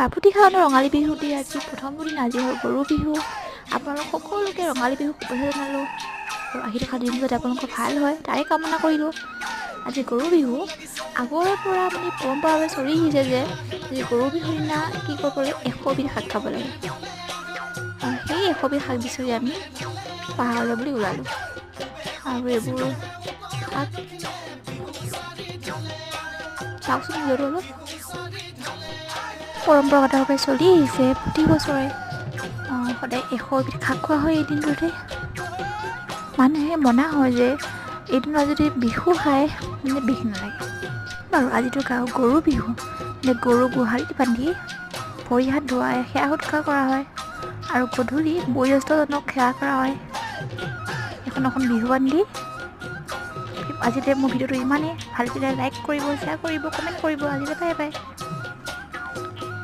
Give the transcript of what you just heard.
বাপুতি সাহোনৰ ৰঙালী বিহুটি আজি প্ৰথম দিন আজি হ'ল গৰু বিহু। আপোনালোক সকলোকে ৰঙালী বিহু শুভেচ্ছা জনালোঁ আৰু আহি থকা দিন যাতে আপোনালোকৰ ভাল হয় তাৰে কামনা কৰিলোঁ। আজি গৰু বিহু আগৰে পৰা মানে পৰম্পৰাভাৱে চলি আহিছে যে গৰু বিহুৰ দিনা কি কৰিব লাগে 100 বিধ শাক খাব লাগে। আৰু সেই 100 বিধ শাক বিচাৰি আমি পাহাৰলৈ বুলি ওলালোঁ আৰু এইবোৰ শাক চাওকচোন ভিডিঅ'টো অলপ। পৰম্পৰাগতভাৱে চলি আহিছে প্ৰতি বছৰে সদায় 100 বিধ শাক খোৱা হয় এই দিনটোতে। মানুহে মনা হয় যে এইদিনত যদি বিহু খায় মানে বিষ নালাগে। বাৰু আজিতো গৰু বিহু গৰু গোহালিত বান্ধি ভৰি হাত ধুৱাই সেৱা সৎকাৰ কৰা হয় আৰু গধূলি বয়োজ্যেষ্ঠজনক সেৱা কৰা হয় এখন বিহুৱান দি। আজিলৈ মোৰ ভিডিঅ'টো ইমানেই। ভাল লাগিলে লাইক কৰিব, শ্বেয়াৰ কৰিব, কমেণ্ট কৰিব। আজিলৈ বাই বাই।